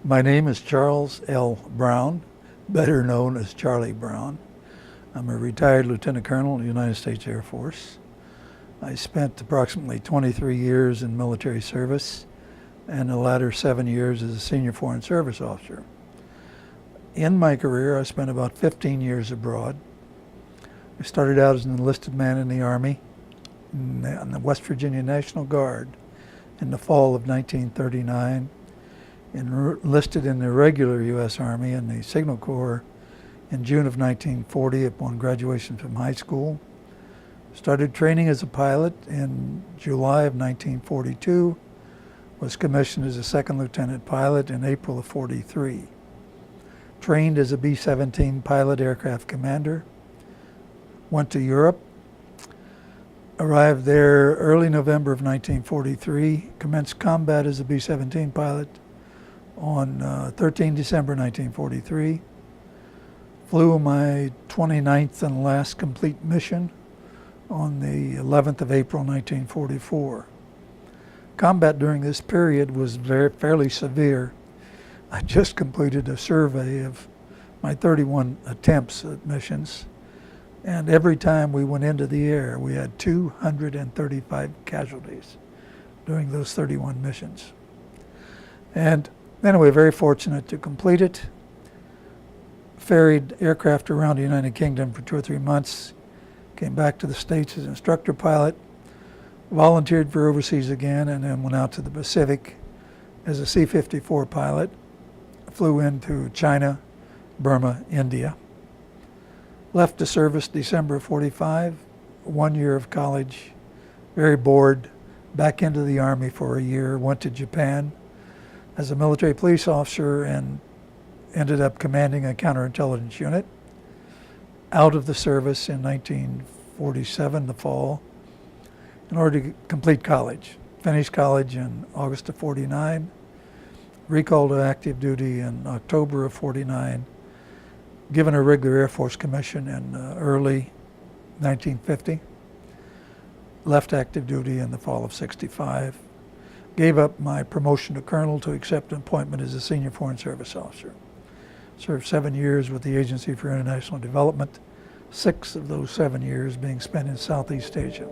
My name is Charles L. Brown, better known as Charlie Brown. I'm a retired Lieutenant Colonel in the United States Air Force. I spent approximately 23 years in military service and the latter 7 years as a senior foreign service officer. In my career, I spent about 15 years abroad. I started out as an enlisted man in the Army, in the West Virginia National Guard in the fall of 1939, enlisted in the regular U.S. Army in the Signal Corps in June of 1940 upon graduation from high school. Started training as a pilot in July of 1942, was commissioned as a second lieutenant pilot in April of 43. Trained as a B-17 pilot aircraft commander, went to Europe, arrived there early November of 1943, commenced combat as a B-17 pilot on 13 December 1943, flew my 29th and last complete mission on the 11th of April 1944. Combat during this period was fairly severe. I just completed a survey of my 31 attempts at missions, and every time we went into the air, we had 235 casualties during those 31 missions. And anyway, very fortunate to complete it. Ferried aircraft around the United Kingdom for 2 or 3 months, came back to the States as instructor pilot, volunteered for overseas again, and then went out to the Pacific as a C-54 pilot. Flew into China, Burma, India. Left the service December of 45, 1 year of college, very bored, back into the Army for a year, went to Japan as a military police officer and ended up commanding a counterintelligence unit. Out of the service in 1947, the fall, in order to complete college. Finished college in August of 49, recalled to active duty in October of 49, given a regular Air Force commission in early 1950, left active duty in the fall of 65, gave up my promotion to colonel to accept an appointment as a senior foreign service officer. Served 7 years with the Agency for International Development, 6 of those 7 years being spent in Southeast Asia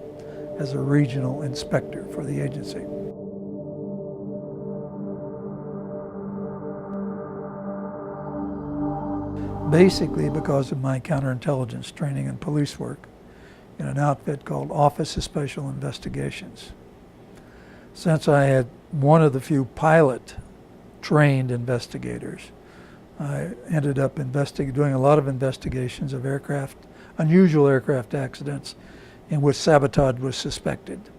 as a regional inspector for the agency. Basically because of my counterintelligence training and police work in an outfit called Office of Special Investigations. Since I had one of the few pilot-trained investigators, I ended up doing a lot of investigations of unusual aircraft accidents in which sabotage was suspected,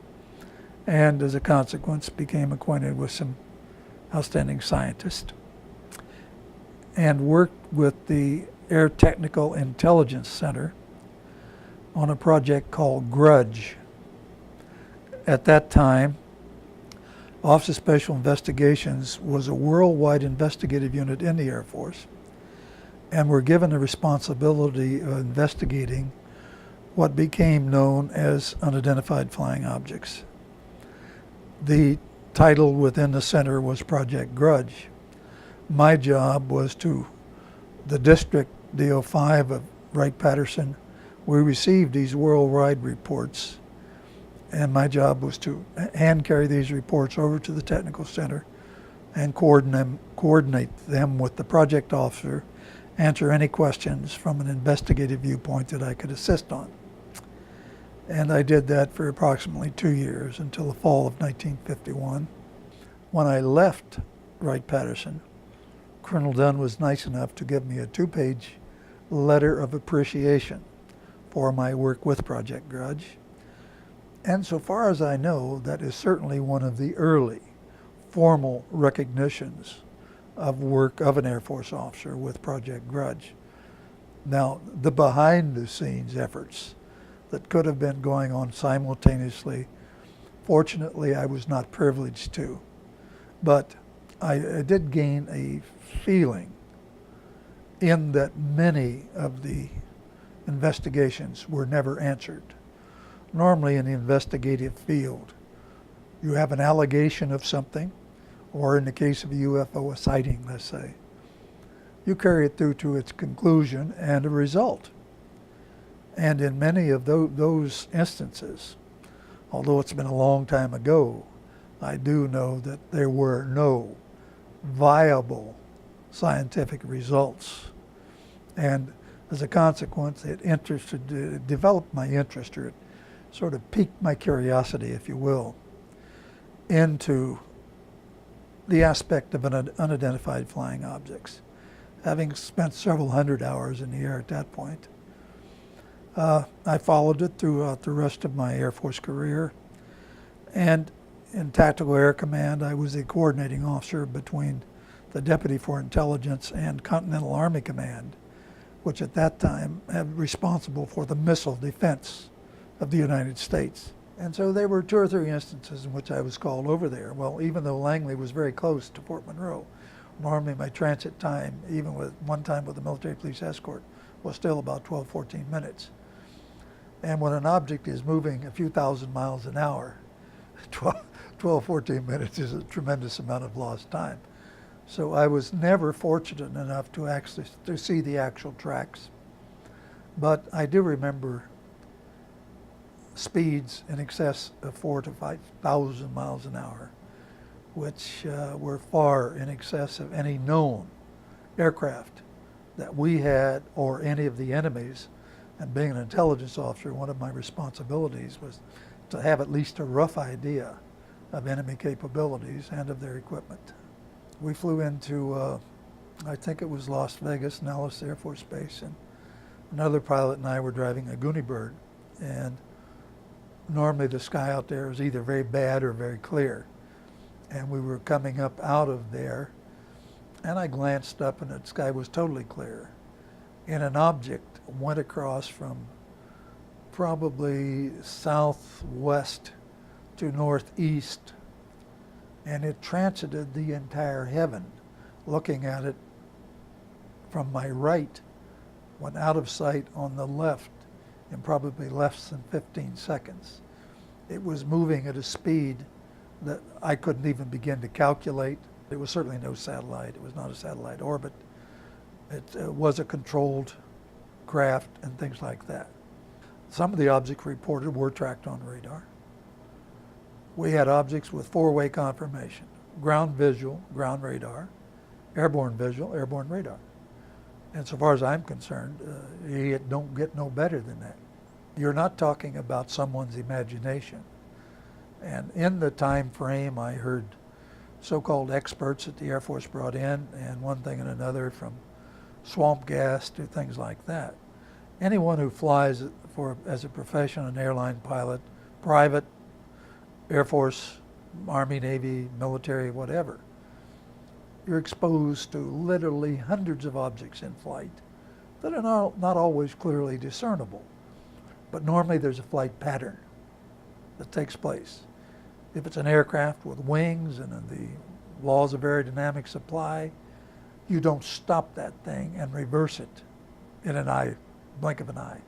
and as a consequence became acquainted with some outstanding scientists, and worked with the Air Technical Intelligence Center on a project called Grudge. At that time, Office of Special Investigations was a worldwide investigative unit in the Air Force, and were given the responsibility of investigating what became known as unidentified flying objects. The title within the center was Project Grudge. My job was the District DO5 of Wright-Patterson. We received these worldwide reports, and my job was to hand carry these reports over to the technical center and coordinate them with the project officer, answer any questions from an investigative viewpoint that I could assist on. And I did that for approximately 2 years until the fall of 1951. When I left Wright-Patterson, Colonel Dunn was nice enough to give me a 2-page letter of appreciation for my work with Project Grudge. And so far as I know, that is certainly one of the early formal recognitions of work of an Air Force officer with Project Grudge. Now, the behind-the-scenes efforts that could have been going on simultaneously, fortunately, I was not privileged to. But I did gain a feeling in that many of the investigations were never answered. Normally in the investigative field, you have an allegation of something, or in the case of a UFO, a sighting, let's say. You carry it through to its conclusion and a result. And in many of those instances, although it's been a long time ago, I do know that there were no viable scientific results. And as a consequence, it developed my interest, or it sort of piqued my curiosity, if you will, into the aspect of unidentified flying objects. Having spent several hundred hours in the air at that point, I followed it throughout the rest of my Air Force career. And in Tactical Air Command, I was the coordinating officer between the Deputy for Intelligence and Continental Army Command, which at that time had responsible for the missile defense of the United States. And so there were 2 or 3 instances in which I was called over there. Well, even though Langley was very close to Fort Monroe, normally my transit time, even with one time with the military police escort, was still about 12, 14 minutes. And when an object is moving a few thousand miles an hour, 12, 14 minutes is a tremendous amount of lost time. So I was never fortunate enough to actually see the actual tracks. But I do remember speeds in excess of 4,000 to 5,000 miles an hour, which were far in excess of any known aircraft that we had or any of the enemies. And being an intelligence officer, one of my responsibilities was to have at least a rough idea of enemy capabilities and of their equipment. We flew into, I think it was Las Vegas, Nellis Air Force Base, and another pilot and I were driving a Goonie Bird. And normally the sky out there is either very bad or very clear. And we were coming up out of there, and I glanced up and the sky was totally clear. And an object went across from probably southwest to northeast, and it transited the entire heaven. Looking at it from my right, went out of sight on the left in probably less than 15 seconds. It was moving at a speed that I couldn't even begin to calculate. It was certainly no satellite. It was not a satellite orbit. It was a controlled craft and things like that. Some of the objects reported were tracked on radar. We had objects with 4-way confirmation: ground visual, ground radar; airborne visual, airborne radar. And so far as I'm concerned, you don't get no better than that. You're not talking about someone's imagination. And in the time frame, I heard so-called experts that the Air Force brought in, and one thing and another, from swamp gas to things like that. Anyone who flies as a profession, an airline pilot, private, Air Force, Army, Navy, military, whatever, you're exposed to literally hundreds of objects in flight that are not always clearly discernible. But normally there's a flight pattern that takes place. If it's an aircraft with wings and the laws of aerodynamics apply, you don't stop that thing and reverse it in an blink of an eye.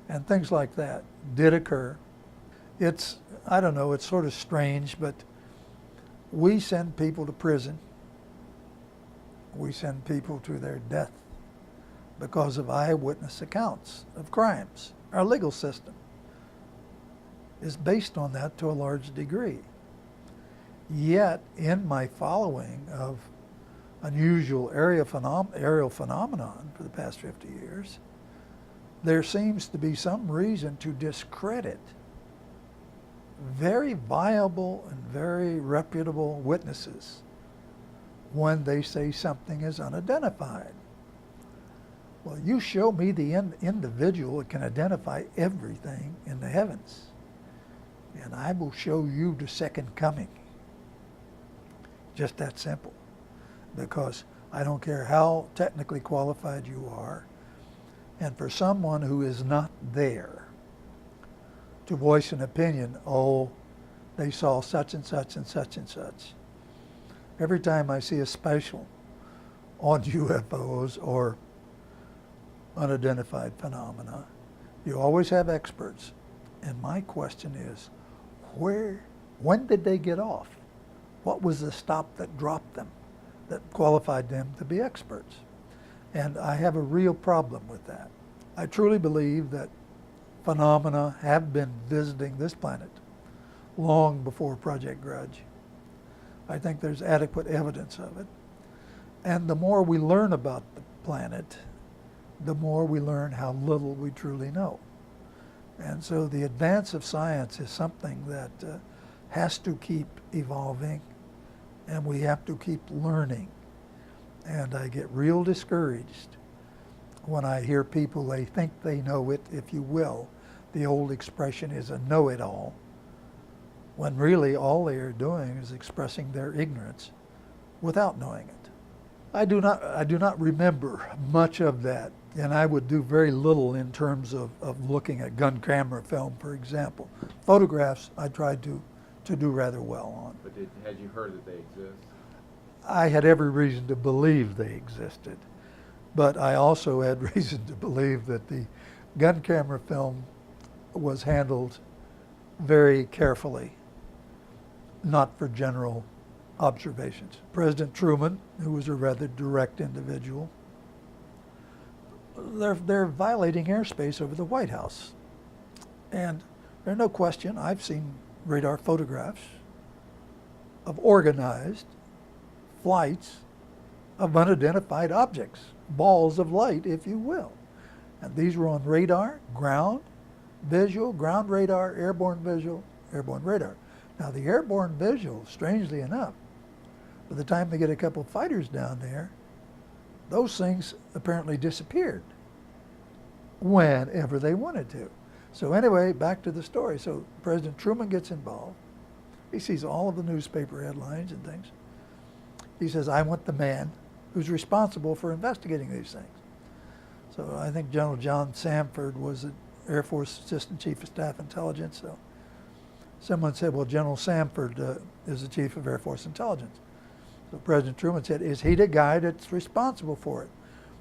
And things like that did occur. It's, I don't know, it's sort of strange, but we send people to prison. We send people to their death because of eyewitness accounts of crimes. Our legal system is based on that to a large degree. Yet, in my following of unusual aerial phenomenon for the past 50 years, there seems to be some reason to discredit very viable and very reputable witnesses when they say something is unidentified. Well, you show me the individual that can identify everything in the heavens, and I will show you the second coming. Just that simple. Because I don't care how technically qualified you are, and for someone who is not there to voice an opinion, oh, they saw such and such and such and such. Every time I see a special on UFOs or unidentified phenomena, you always have experts. And my question is, when did they get off? What was the stop that dropped them, that qualified them to be experts? And I have a real problem with that. I truly believe that phenomena have been visiting this planet long before Project Grudge. I think there's adequate evidence of it. And the more we learn about the planet, the more we learn how little we truly know. And so the advance of science is something that has to keep evolving, and we have to keep learning. And I get real discouraged when I hear people, they think they know it, if you will. The old expression is a know-it-all, when really all they are doing is expressing their ignorance without knowing it. I do not remember much of that, and I would do very little in terms of looking at gun camera film, for example. Photographs I tried to do rather well on. But had you heard that they exist? I had every reason to believe they existed, but I also had reason to believe that the gun camera film was handled very carefully, not for general observations. President Truman, who was a rather direct individual, they're violating airspace over the White House. And there's no question, I've seen radar photographs of organized flights of unidentified objects, balls of light, if you will. And these were on radar, ground, visual, ground radar, airborne visual, airborne radar. Now the airborne visual, strangely enough, by the time they get a couple fighters down there, those things apparently disappeared whenever they wanted to. So anyway, back to the story. So President Truman gets involved. He sees all of the newspaper headlines and things. He says, I want the man who's responsible for investigating these things. So I think General John Samford was the Air Force Assistant Chief of Staff Intelligence. So someone said, well, General Samford is the Chief of Air Force Intelligence. So President Truman said, is he the guy that's responsible for it?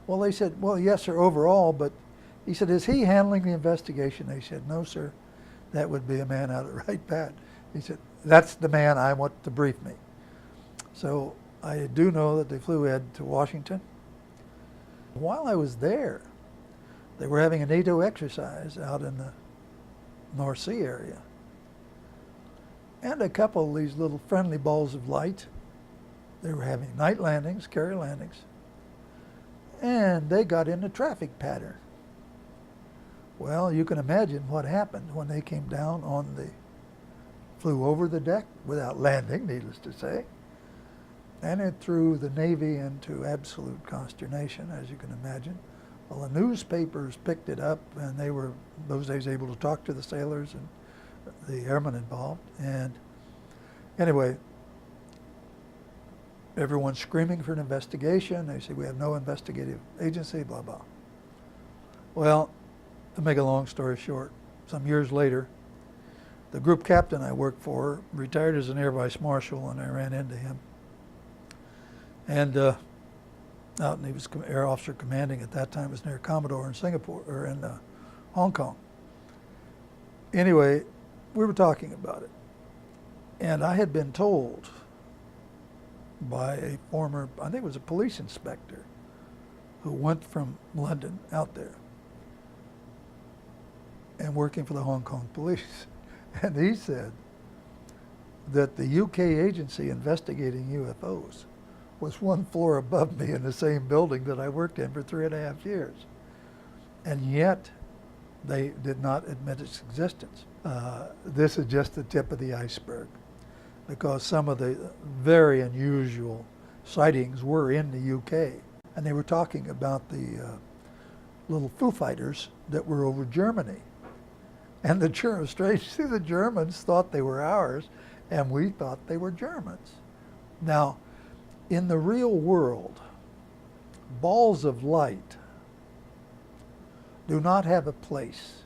Well, they said, well, yes, sir, overall, but he said, is he handling the investigation? They said, no, sir, that would be a man out of right pad. He said, that's the man I want to brief me. So I do know that they flew Ed to Washington. While I was there, they were having a NATO exercise out in the North Sea area. And a couple of these little friendly balls of light, they were having night landings, carrier landings, and they got in a traffic pattern. Well, you can imagine what happened when they came down on flew over the deck without landing, needless to say, and it threw the Navy into absolute consternation, as you can imagine. Well, the newspapers picked it up, and they were, those days, able to talk to the sailors and the airmen involved. And anyway, everyone's screaming for an investigation. They say, we have no investigative agency, blah, blah. Well, to make a long story short, some years later, the group captain I worked for retired as an Air Vice Marshal, and I ran into him. And and he was Air Officer Commanding at that time, was an Air Commodore in Singapore, or in Hong Kong. Anyway, we were talking about it. And I had been told by a former, I think it was a police inspector, who went from London out there and working for the Hong Kong police. And he said that the UK agency investigating UFOs was one floor above me in the same building that I worked in for 3.5 years. And yet, they did not admit its existence. This is just the tip of the iceberg, because some of the very unusual sightings were in the UK. And they were talking about the little Foo Fighters that were over Germany. And the strangely, the Germans thought they were ours, and we thought they were Germans. Now, in the real world, balls of light do not have a place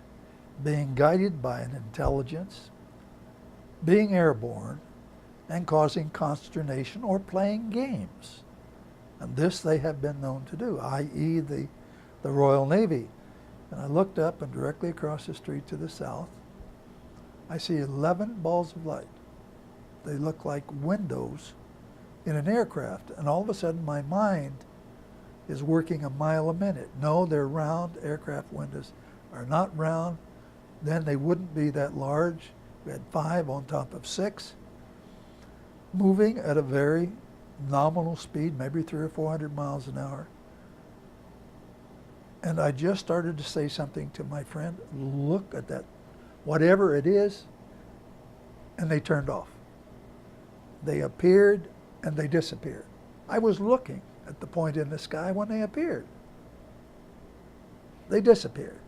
being guided by an intelligence, being airborne, and causing consternation or playing games. And this they have been known to do, i.e. the Royal Navy. And I looked up, and directly across the street to the south, I see 11 balls of light. they look like windows in an aircraft. And all of a sudden my mind is working a mile a minute. No, they're round. Aircraft windows are not round. Then they wouldn't be that large. We had 5 on top of 6, moving at a very nominal speed, maybe 300 or 400 miles an hour. And I just started to say something to my friend, look at that, whatever it is, and they turned off. They appeared and they disappeared. I was looking at the point in the sky when they appeared. They disappeared.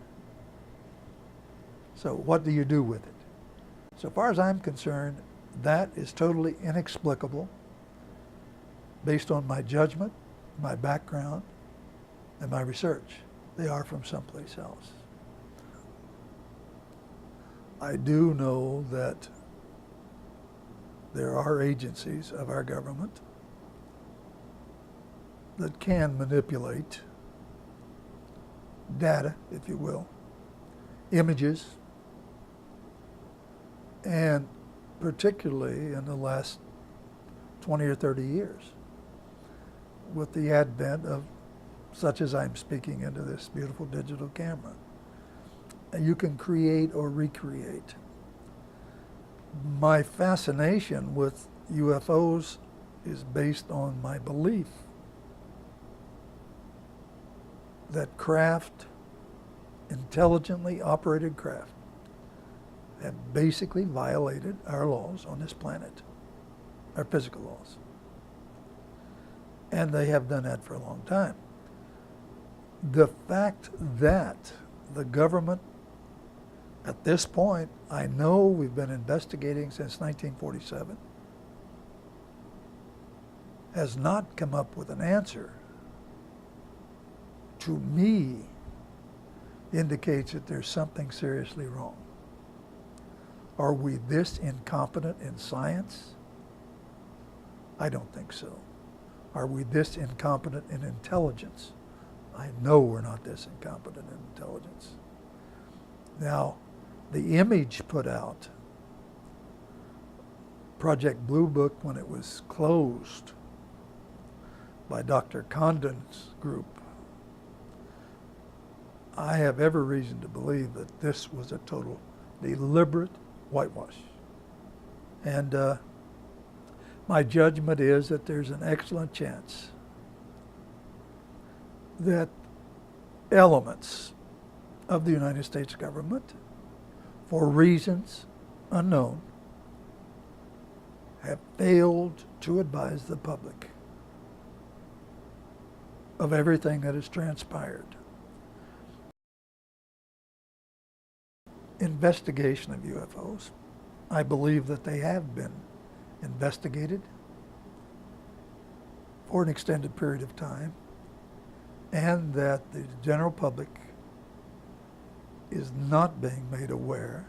So what do you do with it? So far as I'm concerned, that is totally inexplicable based on my judgment, my background, and my research. They are from someplace else. I do know that there are agencies of our government that can manipulate data, if you will, images, and particularly in the last 20 or 30 years, with the advent of such as I'm speaking into this beautiful digital camera. And you can create or recreate. My fascination with UFOs is based on my belief that craft, intelligently operated craft, have basically violated our laws on this planet, our physical laws. And they have done that for a long time. The fact that the government, at this point, I know we've been investigating since 1947, has not come up with an answer, to me, indicates that there's something seriously wrong. Are we this incompetent in science? I don't think so. Are we this incompetent in intelligence? I know we're not this incompetent in intelligence. Now, the image put out, Project Blue Book, when it was closed by Dr. Condon's group, I have every reason to believe that this was a total deliberate whitewash. And my judgment is that there's an excellent chance that elements of the United States government, for reasons unknown, have failed to advise the public of everything that has transpired. Investigation of UFOs. I believe that they have been investigated for an extended period of time, and that the general public is not being made aware,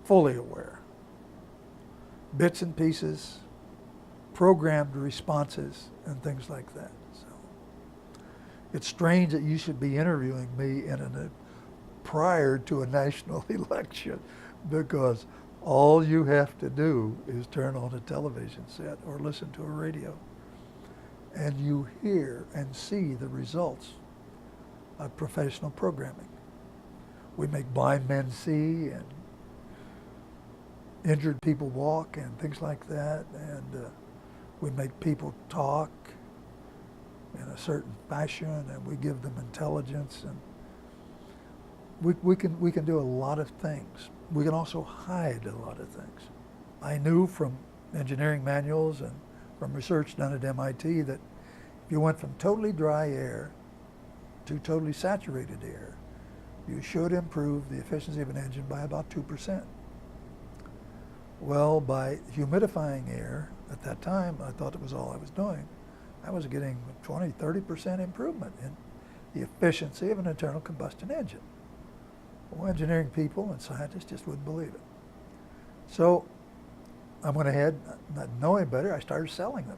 fully aware. Bits and pieces, programmed responses, and things like that. So it's strange that you should be interviewing me prior to a national election, because all you have to do is turn on a television set or listen to a radio, and you hear and see the results of professional programming. We make blind men see and injured people walk and things like that, and we make people talk in a certain fashion, and we give them intelligence, and we can do a lot of things. We can also hide a lot of things. I knew from engineering manuals and from research done at MIT that if you went from totally dry air to totally saturated air, you should improve the efficiency of an engine by about 2%. Well, by humidifying air, at that time, I thought it was all I was doing. I was getting 20, 30% improvement in the efficiency of an internal combustion engine. Well, engineering people and scientists just wouldn't believe it. So I went ahead, not knowing better, I started selling them.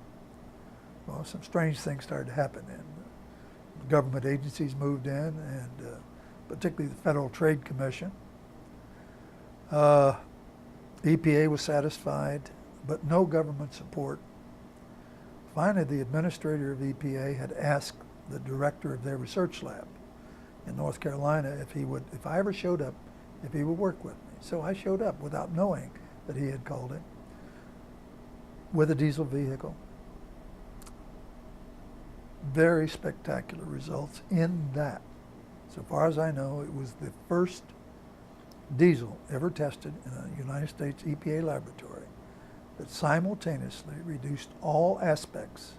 Well, some strange things started to happen, and government agencies moved in, and particularly the Federal Trade Commission. EPA was satisfied, but no government support. Finally, the administrator of EPA had asked the director of their research lab in North Carolina if I ever showed up, if he would work with me. So I showed up without knowing that he had called him with a diesel vehicle. Very spectacular results in that. So far as I know, it was the first diesel ever tested in a United States EPA laboratory that simultaneously reduced all aspects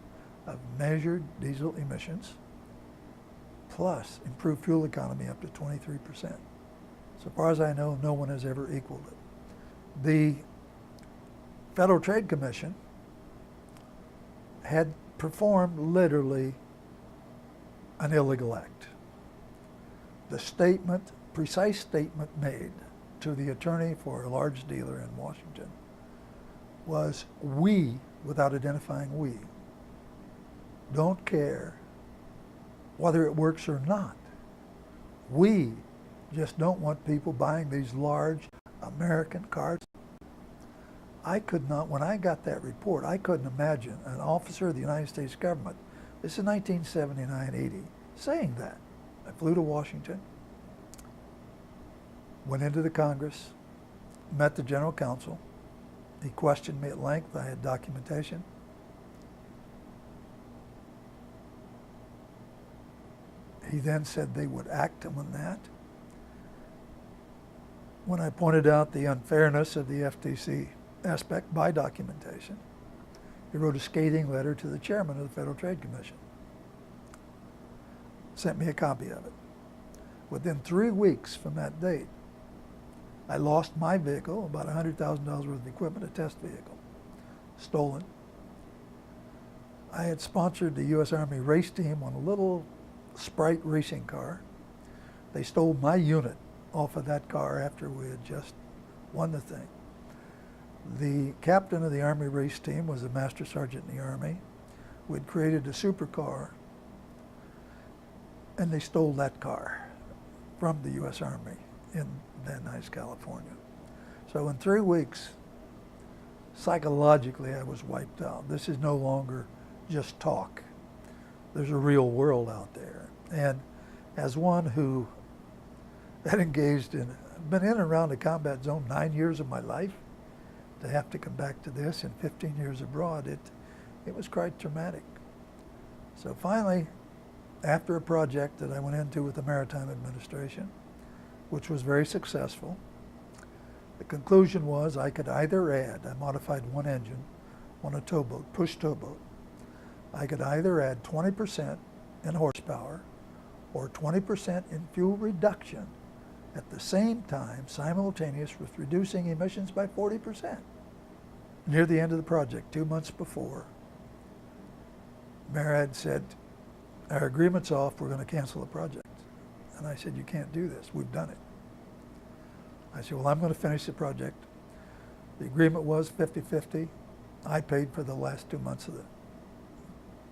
of measured diesel emissions, plus improved fuel economy up to 23%. So far as I know, no one has ever equaled it. The Federal Trade Commission had performed literally an illegal act. The precise statement made to the attorney for a large dealer in Washington was, we, without identifying we, don't care whether it works or not. We just don't want people buying these large American cars. I could not, when I got that report, I couldn't imagine an officer of the United States government, this is 1979-80, saying that. I flew to Washington, went into the Congress, met the general counsel. He questioned me at length. I had documentation. He then said they would act on that. When I pointed out the unfairness of the FTC aspect by documentation, he wrote a scathing letter to the chairman of the Federal Trade Commission. Sent me a copy of it. Within 3 weeks from that date, I lost my vehicle, about $100,000 worth of equipment, a test vehicle, stolen. I had sponsored the U.S. Army race team on a little Sprite racing car. They stole my unit off of that car after we had just won the thing. The captain of the Army race team was a master sergeant in the Army. We'd created a supercar, and they stole that car from the U.S. Army in Van Nuys, California. So in 3 weeks, psychologically, I was wiped out. This is no longer just talk. There's a real world out there. And as one who had engaged in, been in and around the combat zone 9 years of my life, to have to come back to this in 15 years abroad, it was quite traumatic. So finally, after a project that I went into with the Maritime Administration, which was very successful, the conclusion was I could either add, I modified one engine on a towboat, push towboat. I could either add 20% in horsepower or 20% in fuel reduction at the same time, simultaneous with reducing emissions by 40%. Near the end of the project, 2 months before, MARAD said, our agreement's off, we're going to cancel the project. And I said, you can't do this, we've done it. I said, well, I'm going to finish the project. The agreement was 50-50. I paid for the last 2 months of the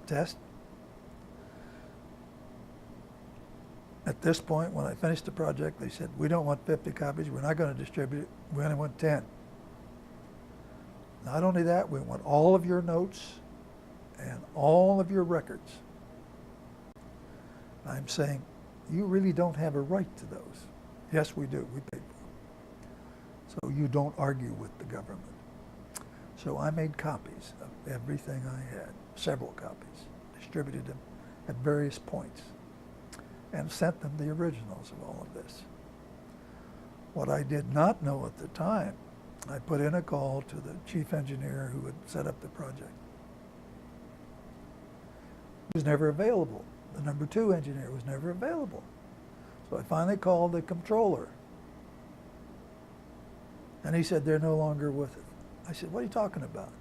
test. At this point, when I finished the project, they said, we don't want 50 copies, we're not going to distribute it, we only want 10. Not only that, we want all of your notes and all of your records. I'm saying, you really don't have a right to those. Yes, we do, we paid for them. So you don't argue with the government. So I made copies of everything I had, several copies, distributed them at various points, and sent them the originals of all of this. What I did not know at the time, I put in a call to the chief engineer who had set up the project. He was never available. The number 2 engineer was never available. So I finally called the controller. And he said, they're no longer with it. I said, what are you talking about?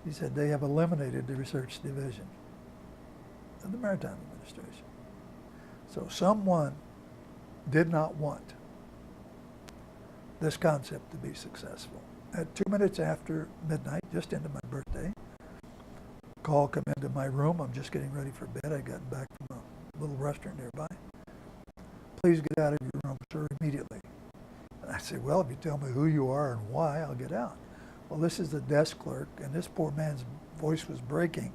He said, they have eliminated the research division of the Maritime Administration. So someone did not want this concept to be successful. At 2 minutes after midnight, just into my birthday, call come into my room. I'm just getting ready for bed. I got back from a little restaurant nearby. Please get out of your room, sir, immediately. And I said, well, if you tell me who you are and why, I'll get out. Well, this is the desk clerk, and this poor man's voice was breaking.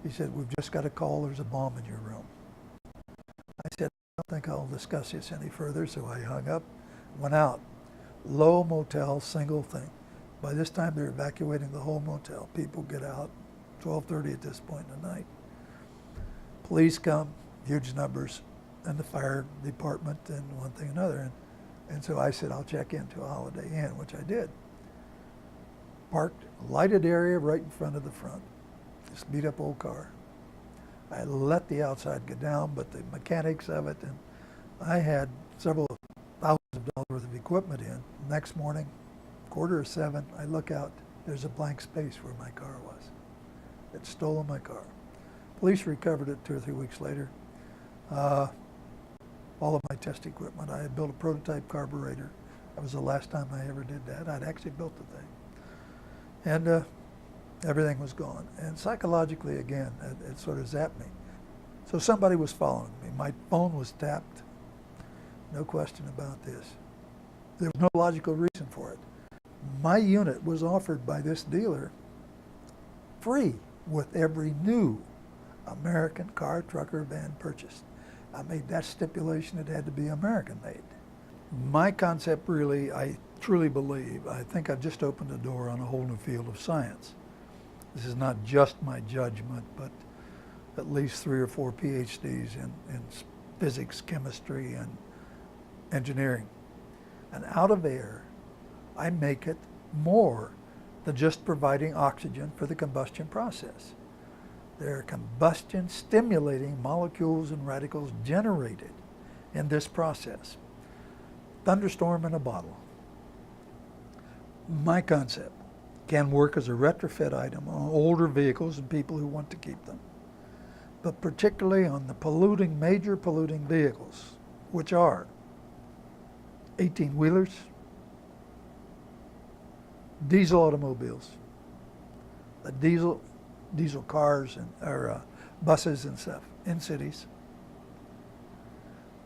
He said, we've just got a call, there's a bomb in your room. I said, I don't think I'll discuss this any further, so I hung up, went out. Low motel, single thing. By this time, they're evacuating the whole motel. People get out, 12:30 at this point in the night. Police come, huge numbers, and the fire department, and one thing and another. And so I said, I'll check into a Holiday Inn, which I did. Parked, lighted area right in front of the front. This beat up old car. I let the outside go down, but the mechanics of it, and I had several thousands of dollars worth of equipment in. Next morning, 6:45, I look out, there's a blank space where my car was. They'd stolen my car. Police recovered it 2 or 3 weeks later. All of my test equipment. I had built a prototype carburetor. That was the last time I ever did that. I'd actually built the thing. And everything was gone. And psychologically, again, it sort of zapped me. So somebody was following me. My phone was tapped. No question about this. There was no logical reason for it. My unit was offered by this dealer free with every new American car, truck, or van purchased. I made that stipulation it had to be American made. My concept really, I truly believe, I think I've just opened the door on a whole new field of science. This is not just my judgment, but at least 3 or 4 PhDs in physics, chemistry, and engineering. And out of air, I make it more than just providing oxygen for the combustion process. There are combustion stimulating molecules and radicals generated in this process. Thunderstorm in a bottle. My concept can work as a retrofit item on older vehicles and people who want to keep them, but particularly on the major polluting vehicles, which are 18-wheelers, diesel automobiles, the diesel cars or buses and stuff in cities,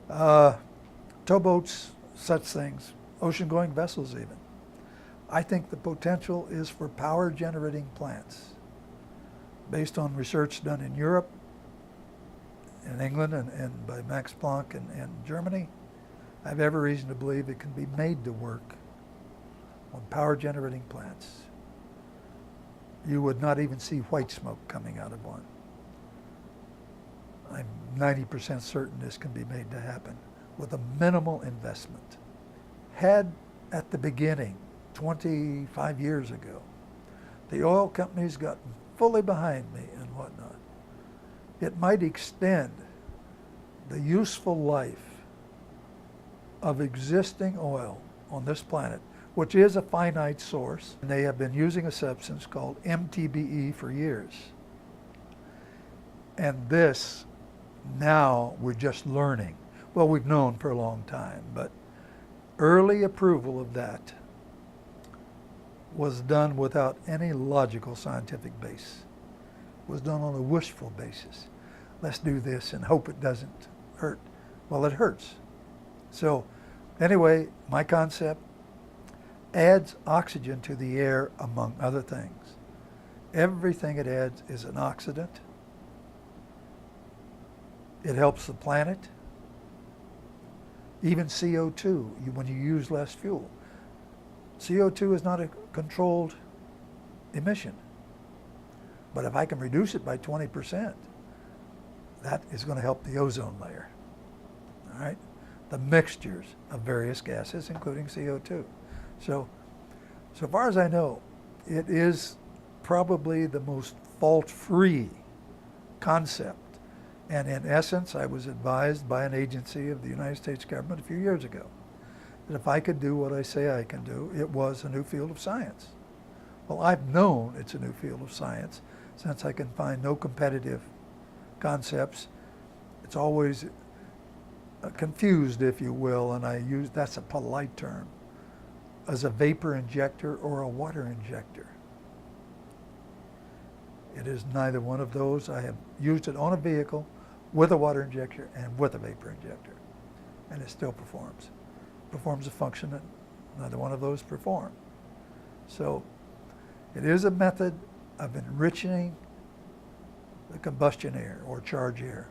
towboats, such things, ocean-going vessels even. I think the potential is for power-generating plants based on research done in Europe, in England, and by Max Planck in Germany. I have every reason to believe it can be made to work on power-generating plants. You would not even see white smoke coming out of one. I'm 90% certain this can be made to happen with a minimal investment. Had at the beginning, 25 years ago, the oil companies gotten fully behind me and whatnot, it might extend the useful life of existing oil on this planet, which is a finite source. And they have been using a substance called MTBE for years. And this, now we're just learning. Well, we've known for a long time, but early approval of that was done without any logical scientific base. It was done on a wishful basis. Let's do this and hope it doesn't hurt. Well, it hurts. So anyway, my concept adds oxygen to the air, among other things. Everything it adds is an oxidant. It helps the planet. Even CO2, when you use less fuel. CO2 is not a controlled emission. But if I can reduce it by 20%, that is going to help the ozone layer. All right? The mixtures of various gases, including CO2. So far as I know, it is probably the most fault-free concept. And in essence, I was advised by an agency of the United States government a few years ago that if I could do what I say I can do, it was a new field of science. Well, I've known it's a new field of science since I can find no competitive concepts. It's always confused, if you will, and that's a polite term, as a vapor injector or a water injector. It is neither one of those. I have used it on a vehicle with a water injector and with a vapor injector, and it still performs. Performs a function that neither one of those perform. So It is a method of enriching the combustion air or charge air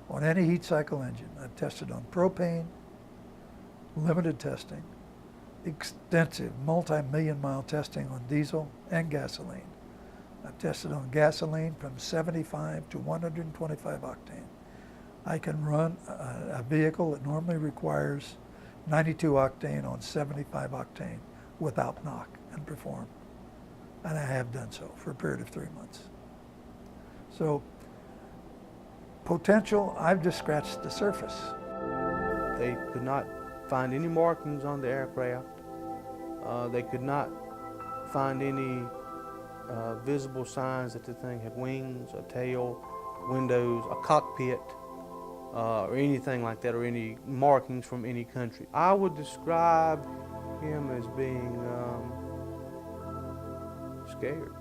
on any heat cycle engine. I've tested on propane, limited testing, extensive multi-million mile testing on diesel and gasoline. I've tested on gasoline from 75 to 125 octane. I can run a vehicle that normally requires 92 octane on 75 octane without knock and perform. And I have done so for a period of 3 months. So potential, I've just scratched the surface. They could not find any markings on the aircraft. They could not find any visible signs that the thing had wings, a tail, windows, a cockpit, or anything like that, or any markings from any country. I would describe him as being scared.